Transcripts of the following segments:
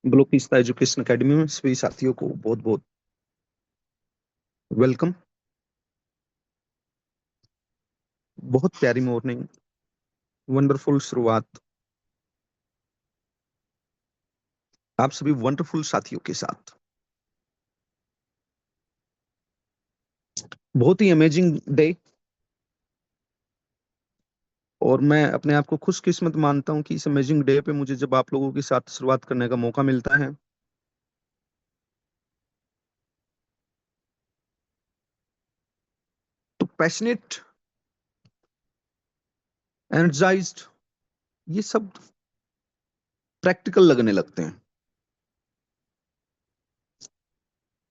ब्लोकिस्ता education academy में सभी साथियों को बहुत बहुत वेलकम। बहुत प्यारी मॉर्निंग, वंडरफुल शुरुआत आप सभी वंडरफुल साथियों के साथ। बहुत ही अमेजिंग डे। और मैं अपने आप को खुशकिस्मत मानता हूं कि इस अमेजिंग डे पे मुझे जब आप लोगों के साथ शुरुआत करने का मौका मिलता है। तो पैशनेट, एनर्जाइज्ड, ये सब प्रैक्टिकल लगने लगते हैं।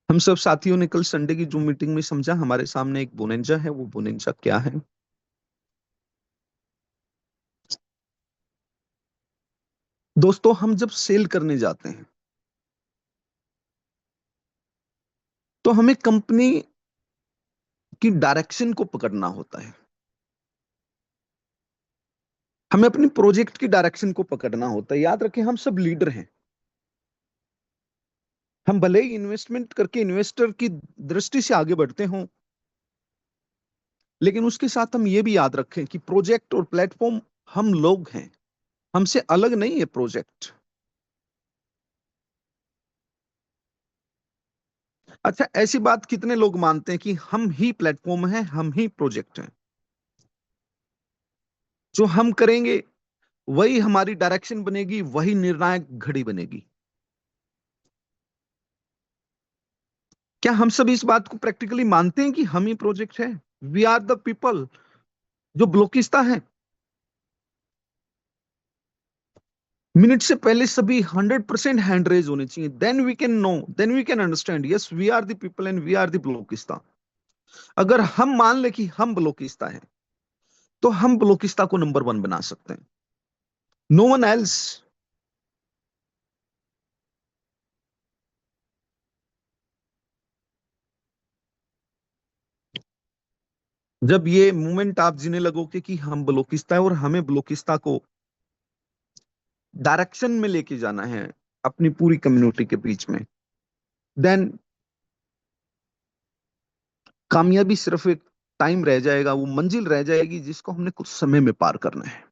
हम सब साथियों ने कल संडे की जूम मीटिंग में समझा हमारे सामने एक बोनेंजा है। वो बोनेंजा क्या है? दोस्तों, हम जब सेल करने जाते हैं तो हमें कंपनी की डायरेक्शन को पकड़ना होता है। हमें अपनी प्रोजेक्ट की डायरेक्शन को पकड़ना होता है। याद रखें, हम सब लीडर हैं। हम भले ही इन्वेस्टमेंट करके इन्वेस्टर की दृष्टि से आगे बढ़ते हों, लेकिन उसके साथ हम ये भी याद रखें कि प्रोजेक्ट और प्लेटफॉर्म हम लोग हैं। हमसे अलग नहीं है प्रोजेक्ट। अच्छा, ऐसी बात कितने लोग मानते हैं कि हम ही प्लेटफॉर्म हैं, हम ही प्रोजेक्ट हैं? जो हम करेंगे वही हमारी डायरेक्शन बनेगी, वही निर्णायक घड़ी बनेगी। क्या हम सब इस बात को प्रैक्टिकली मानते हैं कि हम ही प्रोजेक्ट है? वी आर द पीपल जो ब्लॉकिस्ता है। मिनट से पहले सभी 100% हैंड रेज होने चाहिए। Then we can know, then we can understand, yes we are the people and we are the ब्लॉकिस्ता। अगर हम मान ले कि हम ब्लॉकिस्ता है तो हम ब्लॉकिस्ता को नंबर वन बना सकते हैं। No one else. जब ये मूवमेंट आप जीने लगोगे कि हम ब्लॉकिस्ता है और हमें ब्लॉकिस्ता को डायरेक्शन में लेके जाना है अपनी पूरी कम्युनिटी के बीच में, देन कामयाबी सिर्फ एक टाइम रह जाएगा, वो मंजिल रह जाएगी जिसको हमने कुछ समय में पार करना है।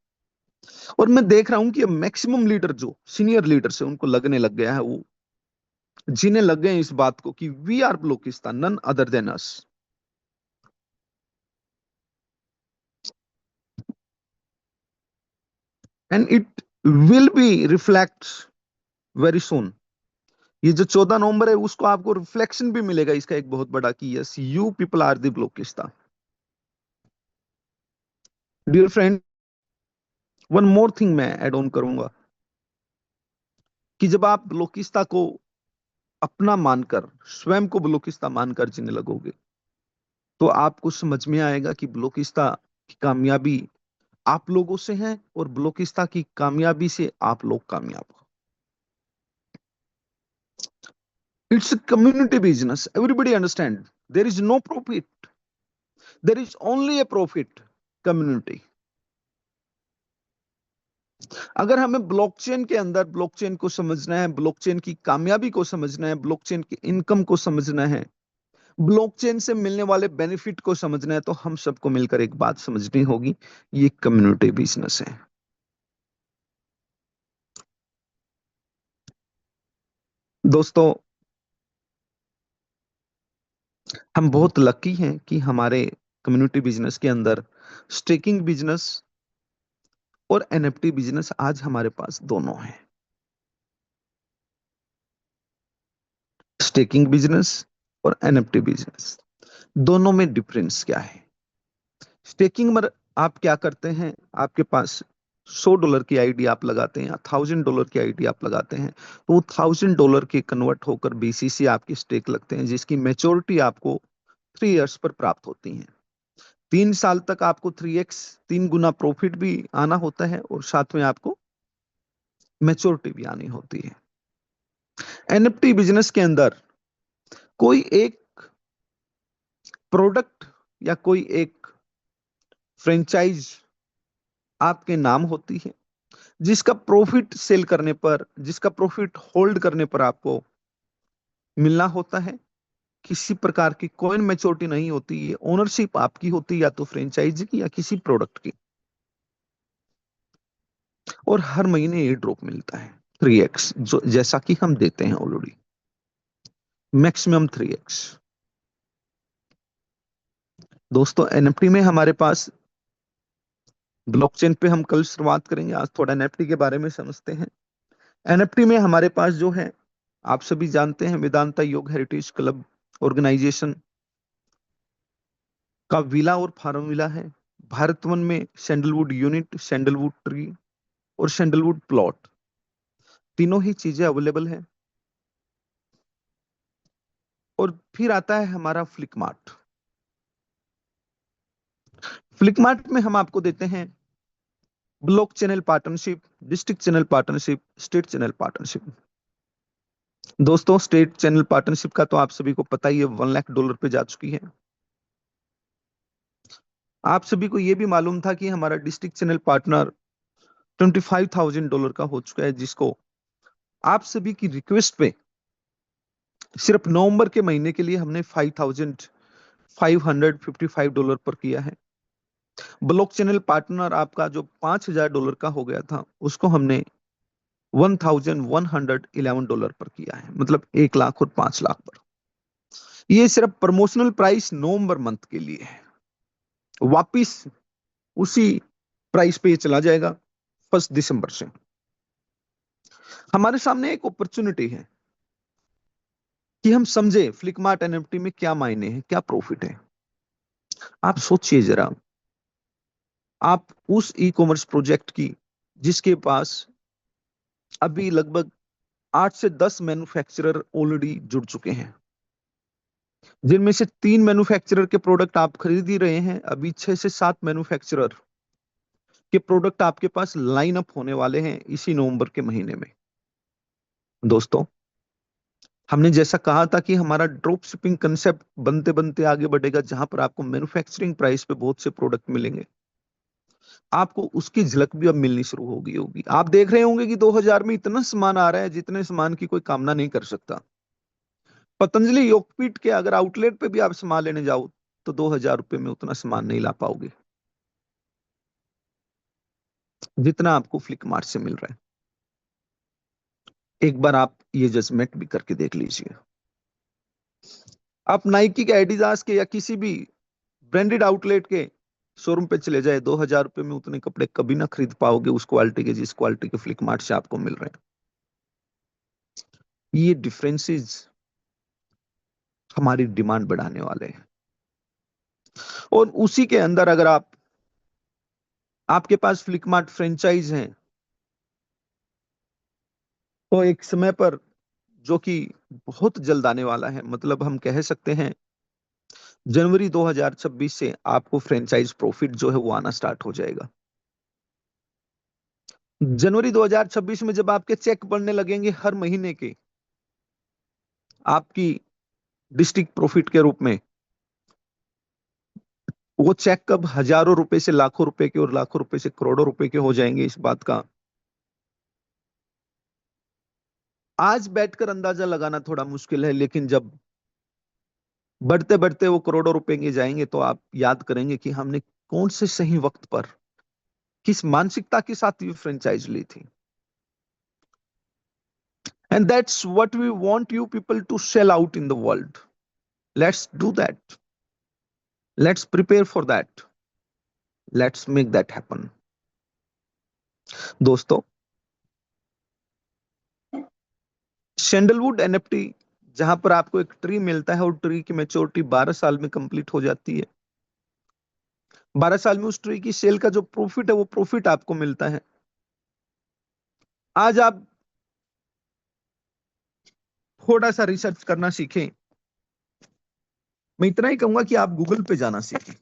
और मैं देख रहा हूं कि अब मैक्सिमम लीडर जो सीनियर लीडर्स है उनको लगने लग गया है, वो जीने लग गए हैं इस बात को कि वी आर ब्लॉकिस्तान, none other than us. And it will be reflect very soon. ये जो 14 नवंबर है उसको आपको रिफ्लेक्शन भी मिलेगा इसका एक बहुत बड़ा कि yes you people are the ब्लॉकिस्तान। Dear friend, one more thing मैं ऐड ऑन करूंगा कि जब आप ब्लॉकिस्ता को अपना मानकर, स्वयं को ब्लॉकिस्ता मानकर जीने लगोगे तो आपको समझ में आएगा कि ब्लॉकिस्ता की कामयाबी आप लोगों से है और ब्लॉकिस्ता की कामयाबी से आप लोग कामयाब हो। It's a community business, everybody understand. There is no profit, there is only a profit. Community. अगर हमें ब्लॉकचेन के अंदर ब्लॉकचेन को समझना है, ब्लॉकचेन की कामयाबी को समझना है, ब्लॉकचेन की इनकम को समझना है, ब्लॉकचेन से मिलने वाले बेनिफिट को समझना है, तो हम सबको मिलकर एक बात समझनी होगी, ये कम्युनिटी बिजनेस है। दोस्तों, हम बहुत लकी हैं कि हमारे कम्युनिटी बिजनेस के अंदर स्टेकिंग बिजनेस और एनएफटी बिजनेस आज हमारे पास दोनों है। स्टेकिंग बिजनेस और एनएफटी बिजनेस, दोनों में डिफरेंस क्या है? स्टेकिंग में आप क्या करते हैं? आपके पास $100 की आईडी आप लगाते हैं या $1000 की आईडी आप लगाते हैं, तो वो $1000 के कन्वर्ट होकर बीसीसी आपके स्टेक लगते हैं, जिसकी मेच्योरिटी आपको 3 इयर्स पर प्राप्त होती है। 3 साल तक आपको 3x, 3 गुना प्रॉफिट भी आना होता है और साथ में आपको मेच्योरिटी भी आनी होती है। एनएफटी बिजनेस के अंदर कोई एक प्रोडक्ट या कोई एक फ्रेंचाइज आपके नाम होती है, जिसका प्रॉफिट सेल करने पर, जिसका प्रॉफिट होल्ड करने पर आपको मिलना होता है। किसी प्रकार की कॉइन मैच्योरिटी नहीं होती, ये ओनरशिप आपकी होती है, या तो फ्रेंचाइजी की या किसी प्रोडक्ट की। और हर महीने ये ड्रॉप मिलता है 3x, जो जैसा कि हम देते हैं ऑलरेडी, मैक्सिमम 3x। दोस्तों एनएफटी में हमारे पास, ब्लॉकचेन पे हम कल शुरुआत करेंगे, आज थोड़ा एनएफटी के बारे में समझते हैं। एनएफटी में हमारे पास जो है, आप सभी जानते हैं, वेदांता योग हेरिटेज क्लब ऑर्गेनाइजेशन का विला और फार्म विला है। भारत वन में सैंडलवुड यूनिट, सैंडलवुड ट्री और सैंडलवुड प्लॉट, तीनों ही चीजें अवेलेबल है। और फिर आता है हमारा फ्लिकमार्ट। फ्लिकमार्ट में हम आपको देते हैं block channel partnership, district channel partnership, state channel partnership. दोस्तों स्टेट चैनल पार्टनरशिप का तो आप सभी को पता ही है, $1 लाख पे जा चुकी है। आप सभी को यह भी मालूम था कि हमारा डिस्ट्रिक्ट चैनल पार्टनर $25,000 का हो चुका है, जिसको आप सभी की रिक्वेस्ट पे सिर्फ नवंबर के महीने के लिए हमने $5,555 पर किया है। ब्लॉक चैनल पार्टनर आपका जो $5,000 का हो गया था, उसको हमने $1,111 पर किया है, मतलब 1 लाख और 5 लाख पर। ये सिर्फ प्रमोशनल प्राइस नवंबर मंथ के लिए है। वापिस उसी प्राइस पे ये चला जाएगा 1 दिसंबर से। हमारे सामने एक अपॉर्चुनिटी है कि हम समझे फ्लिकमार्ट एनएफटी में क्या मायने हैं, क्या प्रॉफिट है। आप सोचिए जरा, आप उस ई कॉमर्स प्रोजेक्ट की, जिसके पास अभी लगभग 8 से 10 मैन्युफैक्चरर ऑलरेडी जुड़ चुके हैं, जिनमें से 3 मैन्युफैक्चरर के प्रोडक्ट आप खरीद ही रहे हैं, अभी 6 से 7 मैन्युफैक्चरर के प्रोडक्ट आपके पास लाइन अप होने वाले हैं इसी नवंबर के महीने में। दोस्तों हमने जैसा कहा था कि हमारा ड्रॉप शिपिंग कंसेप्ट बनते बनते आगे बढ़ेगा, जहां पर आपको मैन्युफैक्चरिंग प्राइस पे बहुत से प्रोडक्ट मिलेंगे। आपको उसकी झलक भी अब मिलनी शुरू होगी होगी आप देख रहे होंगे कि 2000 में इतना सामान आ रहा है जितने सामान की कोई कामना नहीं कर सकता। पतंजलि योगपीठ के अगर आउटलेट पे भी आप सामान लेने जाओ, तो $2,000 में उतना सामान नहीं ला पाओगे जितना आपको फ्लिपकार्ट से मिल रहा है। एक बार आप ये जजमेंट भी करके देख लीजिए। आप नाइकी के, एडिडास के, या किसी भी ब्रांडेड आउटलेट के शोरूम पे चले जाए, $2,000 में उतने कपड़े कभी ना खरीद पाओगे उस क्वालिटी के, जिस क्वालिटी के फ्लिपकार्ट से आपको मिल रहे हैं। ये डिफरेंसेस हमारी डिमांड बढ़ाने वाले हैं। और उसी के अंदर अगर आपके पास फ्लिपकार्ट फ्रेंचाइज हैं, तो एक समय पर, जो कि बहुत जल्द आने वाला है, मतलब हम कह सकते हैं जनवरी 2026 से आपको फ्रेंचाइज प्रॉफिट जो है वो आना स्टार्ट हो जाएगा। जनवरी 2026 में जब आपके चेक बढ़ने लगेंगे हर महीने के, आपकी डिस्ट्रिक्ट प्रॉफिट के रूप में, वो चेक कब हजारों रुपए से लाखों रुपए के, और लाखों रुपए से करोड़ों रुपए के हो जाएंगे, इस बात का आज बैठकर अंदाजा लगाना थोड़ा मुश्किल है। लेकिन जब बढ़ते बढ़ते वो करोड़ों रुपए के जाएंगे, तो आप याद करेंगे कि हमने कौन से सही वक्त पर, किस मानसिकता के साथ ये फ्रेंचाइज ली थी। And that's what we want you people to sell out in the world. Let's do that, let's prepare for that, let's make that happen. दोस्तों सैंडलवुड एनएफटी, जहां पर आपको एक ट्री मिलता है और ट्री की मेच्योरिटी 12 साल में कंप्लीट हो जाती है, 12 साल में उस ट्री की सेल का जो प्रॉफिट है वो प्रॉफिट आपको मिलता है। आज आप थोड़ा सा रिसर्च करना सीखें। मैं इतना ही कहूंगा कि आप गूगल पे जाना सीखें।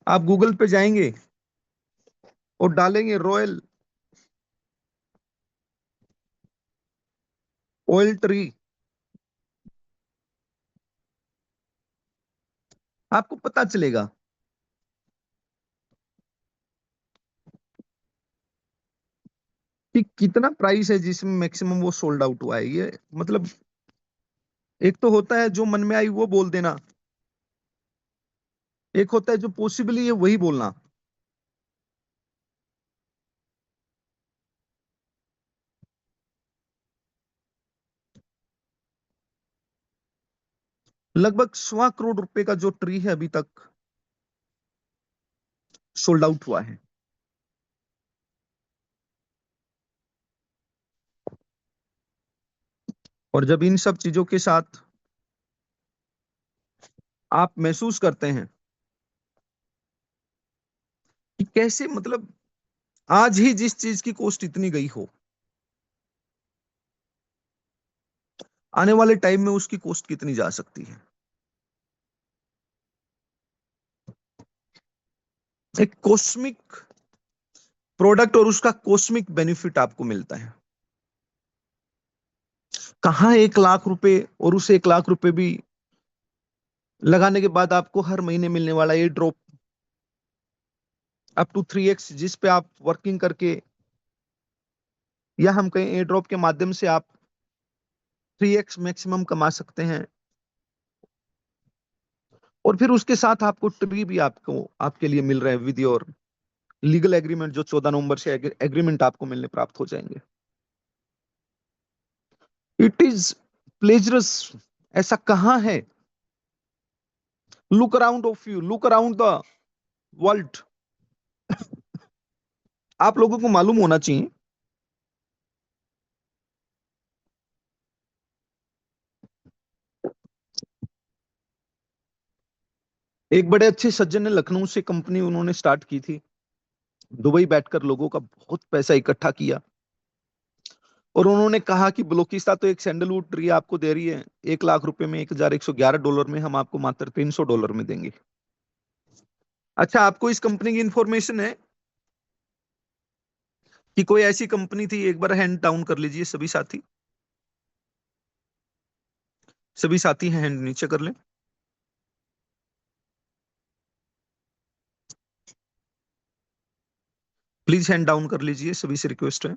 आप गूगल पे जाएंगे और डालेंगे रॉयल ऑयल ट्री, आपको पता चलेगा कि कितना प्राइस है जिसमें मैक्सिमम वो सोल्ड आउट हुआ है, ये मतलब एक तो होता है जो मन में आई वो बोल देना, एक होता है जो पॉसिबली है वही बोलना। लगभग 1.25 करोड़ का जो ट्री है अभी तक सोल्ड आउट हुआ है। और जब इन सब चीजों के साथ आप महसूस करते हैं कि कैसे मतलब आज ही जिस चीज की कॉस्ट इतनी गई हो, आने वाले टाइम में उसकी कॉस्ट कितनी जा सकती है। एक कॉस्मिक प्रोडक्ट और उसका कॉस्मिक बेनिफिट आपको मिलता है। कहाँ 1 लाख रुपए, और उस 1 लाख रुपए भी लगाने के बाद आपको हर महीने मिलने वाला ये ड्रॉप अप टू 3x, जिस पे आप वर्किंग करके या हम कहें एयर ड्रॉप के माध्यम से आप 3x मैक्सिमम कमा सकते हैं। और फिर उसके साथ आपको ट्री भी आपको आपके लिए मिल रहा है विद योर लीगल एग्रीमेंट, जो 14 नवंबर से एग्रीमेंट आपको मिलने प्राप्त हो जाएंगे। It is pleasurous. ऐसा कहाँ है? Look around of you, look around the world. आप लोगों को मालूम होना चाहिए, एक बड़े अच्छे सज्जन ने लखनऊ से कंपनी उन्होंने स्टार्ट की थी। दुबई बैठकर लोगों का बहुत पैसा इकट्ठा किया और उन्होंने कहा कि ब्लोकिस्ता तो एक सैंडलवुड ट्री आपको दे रही है 1 लाख रुपए में, $1,111 में, हम आपको मात्र $300 में देंगे। अच्छा, आपको इस कंपनी की इंफॉर्मेशन है कि कोई ऐसी कंपनी थी? एक बार हैंड डाउन कर लीजिए सभी साथी, सभी साथी हैं हैंड नीचे कर लें। प्लीज हैंड डाउन कर लीजिए, सभी से रिक्वेस्ट है।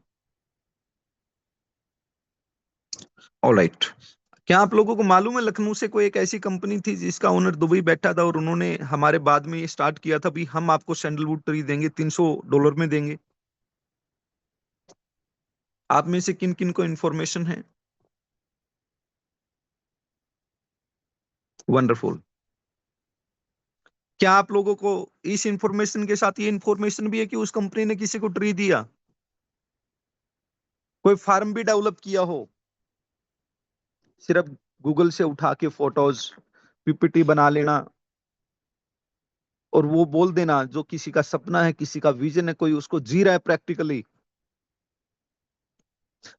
ऑलराइट। क्या आप लोगों को मालूम है लखनऊ से कोई एक ऐसी कंपनी थी जिसका ओनर दुबई बैठा था और उन्होंने हमारे बाद में ये स्टार्ट किया था भी हम आपको सैंडलवुड ट्री देंगे, $300 में देंगे। आप में से किन किन को इंफॉर्मेशन है? वंडरफुल। क्या आप लोगों को इस इंफॉर्मेशन के साथ ये इंफॉर्मेशन भी है कि उस कंपनी ने किसी को ट्री दिया, कोई फार्म भी डेवलप किया हो? सिर्फ गूगल से उठा के फोटोज पीपीटी बना लेना और वो बोल देना, जो किसी का सपना है, किसी का विजन है, कोई उसको जी रहा है प्रैक्टिकली।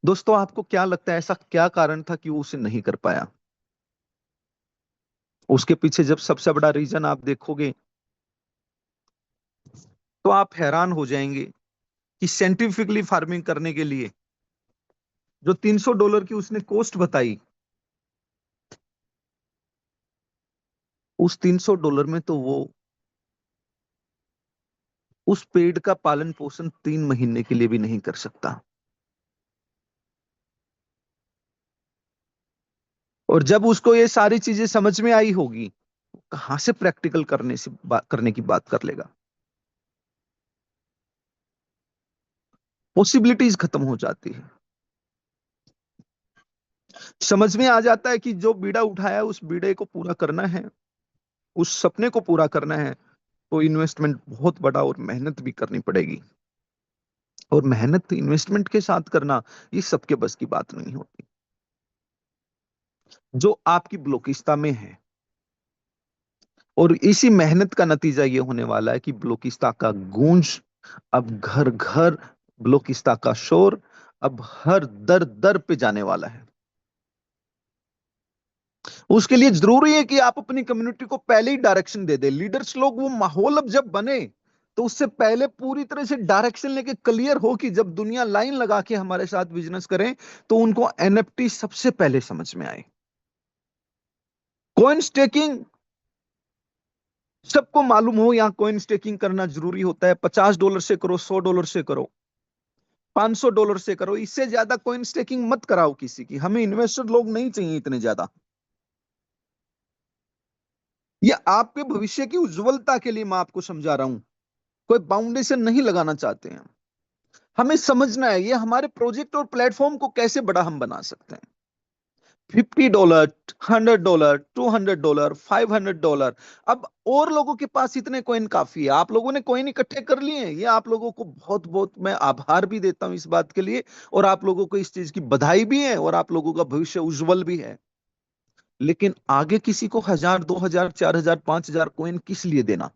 दोस्तों, आपको क्या लगता है ऐसा क्या कारण था कि वो उसे नहीं कर पाया? उसके पीछे जब सबसे बड़ा रीजन आप देखोगे तो आप हैरान हो जाएंगे कि साइंटिफिकली फार्मिंग करने के लिए जो $300 की उसने कॉस्ट बताई, उस $300 में तो वो उस पेड़ का पालन पोषण 3 महीने के लिए भी नहीं कर सकता। और जब उसको ये सारी चीजें समझ में आई होगी, कहां से प्रैक्टिकल करने की बात कर लेगा? पॉसिबिलिटीज खत्म हो जाती है। समझ में आ जाता है कि जो बीड़ा उठाया उस बीड़े को पूरा करना है, उस सपने को पूरा करना है, तो इन्वेस्टमेंट बहुत बड़ा और मेहनत भी करनी पड़ेगी। और मेहनत इन्वेस्टमेंट के साथ करना ये सबके बस की बात नहीं होती। जो आपकी ब्लोकिस्ता में है, और इसी मेहनत का नतीजा ये होने वाला है कि ब्लोकिस्ता का गूंज अब घर घर, ब्लोकिस्ता का शोर अब हर दर दर पे जाने वाला है। उसके लिए जरूरी है कि आप अपनी कम्युनिटी को पहले ही डायरेक्शन दे दे। लीडर्स लोग, वो माहौल अब जब बने तो उससे पहले पूरी तरह से डायरेक्शन लेके क्लियर हो कि जब दुनिया लाइन लगा के हमारे साथ बिजनेस करें तो उनको एनएफटी सबसे पहले समझ में आए। कॉइन स्टेकिंग सबको मालूम हो, यहाँ कॉइन स्टेकिंग करना जरूरी होता है। $50 से करो, $100 से करो, $500 से करो, इससे ज्यादा कॉइन स्टेकिंग मत कराओ किसी की, हमें इन्वेस्टर लोग नहीं चाहिए इतने ज्यादा। ये आपके भविष्य की उज्जवलता के लिए मैं आपको समझा रहा हूं, कोई बाउंडेशन नहीं लगाना चाहते हैं। हमें समझना है ये हमारे प्रोजेक्ट और प्लेटफॉर्म को कैसे बड़ा हम बना सकते हैं। $50, $100, $200, $500। अब और लोगों के पास इतने कॉइन काफी है, आप लोगों ने कॉइन इकट्ठे कर लिए हैं, ये आप लोगों को बहुत बहुत मैं आभार भी देता हूं इस बात के लिए, और आप लोगों को इस चीज की बधाई भी है, और आप लोगों का भविष्य उज्जवल भी है। लेकिन आगे किसी को 1000, 2000, 4000, 5000 कॉइन किस लिए देना?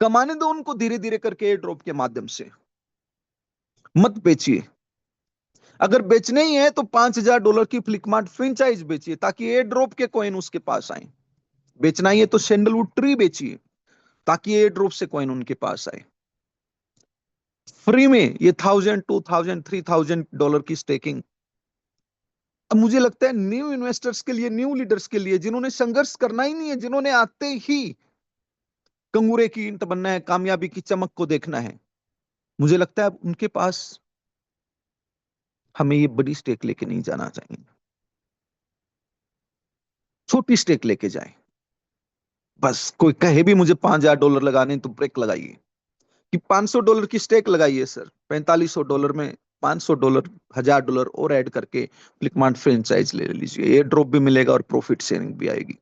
कमाने दो उनको धीरे धीरे करके एयर ड्रॉप के माध्यम से, मत बेचिए। अगर बेचने ही है तो $5000 की फ्लिपकार्ट फ्रेंचाइज बेचिए, ताकि एयर ड्रॉप के कॉइन उसके पास आए। बेचना ही है तो सैंडलवुड ट्री बेचिए, ताकि एयर ड्रॉप से कॉइन उनके पास आए फ्री में। ये 1000, 2000, $3000 की स्टेकिंग। अब मुझे लगता है न्यू इन्वेस्टर्स के लिए, न्यू लीडर्स के लिए, जिन्होंने संघर्ष करना ही नहीं है, जिन्होंने आते ही कंगूरे की ईंट बनना है, कामयाबी की चमक को देखना है, मुझे लगता है अब उनके पास हमें ये बड़ी स्टेक लेके नहीं जाना चाहिए। छोटी स्टेक लेके जाए। बस कोई कहे भी मुझे $5000 लगाने, तो ब्रेक लगाइए कि $500 की स्टेक लगाइए सर, $4500 में $500, $1000 और ऐड करके फ्लिपकार्ट फ्रेंचाइज ले लीजिए, एयर ड्रॉप भी मिलेगा और प्रॉफिट शेयरिंग भी आएगी।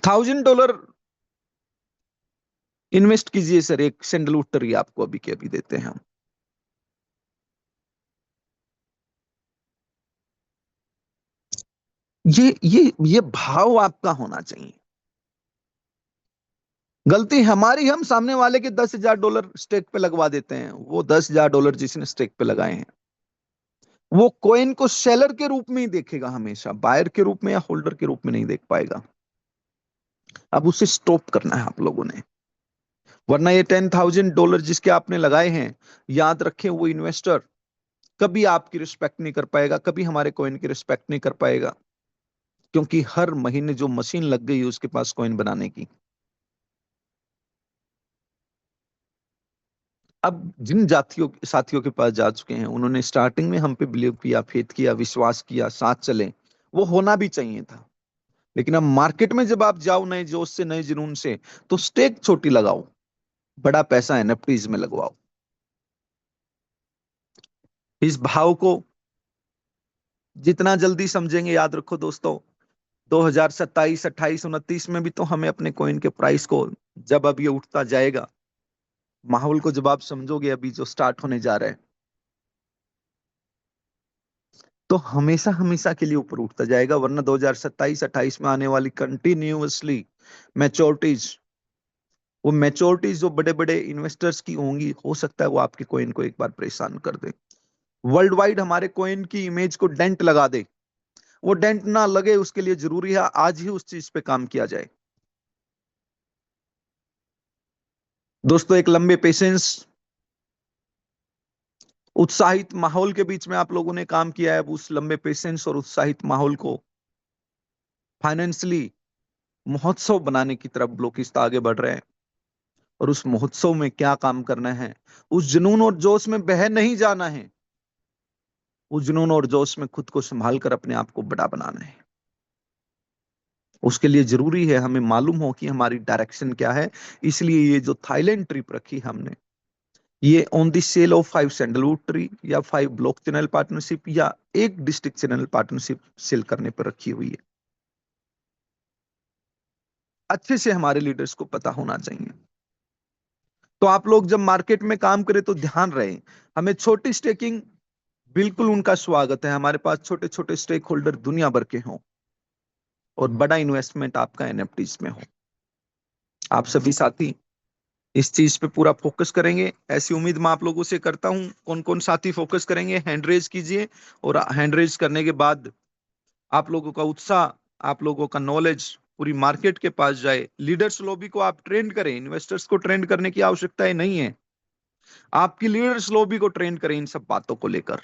$1000 इन्वेस्ट कीजिए सर, एक सैंडलवुड ट्री आपको अभी के अभी देते हैं हम। ये भाव आपका होना चाहिए। गलती हमारी, हम सामने वाले के $10,000 स्टेक पे लगवा देते हैं। वो $10,000 जिसने स्टेक पे लगाए हैं, वो कॉइन को सेलर के रूप में ही देखेगा, हमेशा बायर के रूप में या होल्डर के रूप में नहीं देख पाएगा। अब उसे स्टॉप करना है आप लोगों ने, वरना ये $10,000 जिसके आपने लगाए हैं, याद रखें वो इन्वेस्टर कभी आपकी रिस्पेक्ट नहीं कर पाएगा, कभी हमारे कॉइन की रिस्पेक्ट नहीं कर पाएगा, क्योंकि हर महीने जो मशीन लग गई है उसके पास कॉइन बनाने की। अब जिन जातियों साथियों के पास जा चुके हैं, उन्होंने स्टार्टिंग में हम पे बिलीव किया, फेथ किया, विश्वास किया, साथ चले, वो होना भी चाहिए था। लेकिन अब मार्केट में जब आप जाओ नए जोश से, नए जुनून से, तो स्टेक छोटी लगाओ, बड़ा पैसा एनएफटीज में लगवाओ। इस भाव को जितना जल्दी समझेंगे, याद रखो दोस्तों, 2027, 28, 29 में भी तो हमें अपने कॉइन के प्राइस को, जब अब ये उठता जाएगा, माहौल को जब आप समझोगे अभी जो स्टार्ट होने जा रहा है, तो हमेशा हमेशा के लिए ऊपर उठता जाएगा। वरना 2027, 28 में आने वाली कंटिन्यूअसली मैच्योरिटीज, वो मैच्योरिटीज जो बड़े बड़े इन्वेस्टर्स की होंगी, हो सकता है वो आपके कॉइन को एक बार परेशान कर दे, वर्ल्ड वाइड हमारे कॉइन की इमेज को डेंट लगा दे। वो डेंट ना लगे, उसके लिए जरूरी है आज ही उस चीज पे काम किया जाए। दोस्तों, एक लंबे पेशेंस, उत्साहित माहौल के बीच में आप लोगों ने काम किया है। अब उस लंबे पेशेंस और उत्साहित माहौल को फाइनेंशियली महोत्सव बनाने की तरफ लोग किस्त आगे बढ़ रहे हैं। और उस महोत्सव में क्या काम करना है, उस जुनून और जोश में बह नहीं जाना है, उस जुनून और जोश में खुद को संभाल कर अपने आप को बड़ा बनाना है। उसके लिए जरूरी है हमें मालूम हो कि हमारी डायरेक्शन क्या है। इसलिए ये जो थाईलैंड ट्रिप रखी हमने, ये on the sale of 5 sandalwood tree या 5 ब्लॉक चैनल पार्टनरशिप या एक डिस्ट्रिक्ट चैनल पार्टनरशिप सेल करने पर रखी हुई है। अच्छे से हमारे लीडर्स को पता होना चाहिए। तो आप लोग जब मार्केट में काम करें तो ध्यान रहे, हमें छोटी स्टेकिंग, बिल्कुल उनका स्वागत है। हमारे पास छोटे छोटे स्टेक होल्डर दुनिया भर के हों, और बड़ा इन्वेस्टमेंट आपका एनएफटीज में हो। आप सभी साथी इस चीज पे पूरा फोकस करेंगे, ऐसी उम्मीद मैं आप लोगों से करता हूं। कौन कौन साथी फोकस करेंगे, हैंड रेज कीजिए। और हैंड रेज करने के बाद आप लोगों का उत्साह, आप लोगों का नॉलेज पूरी मार्केट के पास जाए। लीडर्स लॉबी को आप ट्रेंड करें, इन्वेस्टर्स को ट्रेंड करने की आवश्यकता नहीं है। आपकी लीडर्स लॉबी को ट्रेंड करें इन सब बातों को लेकर।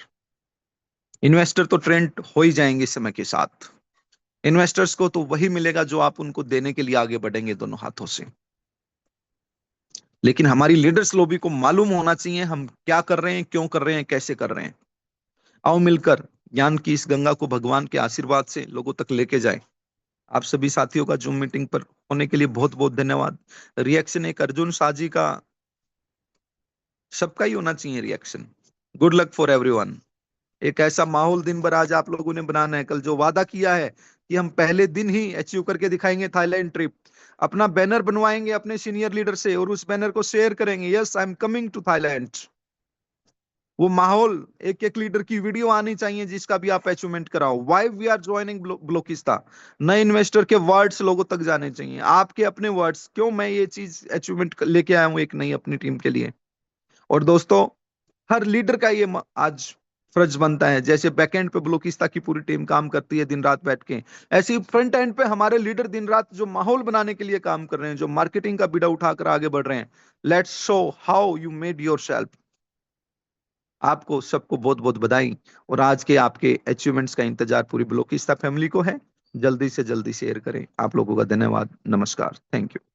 इन्वेस्टर तो ट्रेंड हो ही जाएंगे समय के साथ। इन्वेस्टर्स को तो वही मिलेगा जो आप उनको देने के लिए आगे बढ़ेंगे दोनों हाथों से। लेकिन हमारी लीडर्स लोबी को मालूम होना चाहिए हम क्या कर रहे हैं, क्यों कर रहे हैं, कैसे कर रहे हैं। आओ मिलकर ज्ञान की इस गंगा को भगवान के आशीर्वाद से लोगों तक लेके जाए। आप सभी साथियों का जूम मीटिंग पर होने के लिए बहुत बहुत धन्यवाद। रिएक्शन एक अर्जुन साजी का, सबका ही होना चाहिए reaction. Good luck for everyone. एक ऐसा माहौल दिन भर आज आप लोगों ने बनाना है। कल जो वादा किया है कि हम पहले दिन ही अचीव करके दिखाएंगे थाईलैंड ट्रिप, अपना बैनर बनवाएंगे अपने सीनियर लीडर से और उस बैनर को शेयर करेंगे, yes I am coming to Thailand. वो माहौल, एक एक लीडर की वीडियो आनी चाहिए जिसका भी आप अचीवमेंट कराओ, वाई वी आर ज्वाइनिंग ब्लोकिस्ता। नए इन्वेस्टर के वर्ड्स लोगों तक जाने चाहिए, आपके अपने वर्ड्स, क्यों मैं ये चीज अचीवमेंट लेके आया हूं एक नई अपनी टीम के लिए। और दोस्तों, हर लीडर का ये आज फर्ज बनता है, जैसे बैकएंड पे ब्लोकिस्ता की पूरी टीम काम करती है दिन रात बैठ के, ऐसे ही फ्रंट एंड पे हमारे लीडर दिन रात जो माहौल बनाने के लिए काम कर रहे हैं, जो मार्केटिंग का बीड़ा उठाकर आगे बढ़ रहे हैं। Let's show how you made your self. आपको सबको बहुत बहुत बधाई। और आज के आपके अचीवमेंट्स का इंतजार पूरी ब्लोकिस्ता फैमिली को है। जल्दी से जल्दी शेयर करें। आप लोगों का धन्यवाद। नमस्कार। Thank you.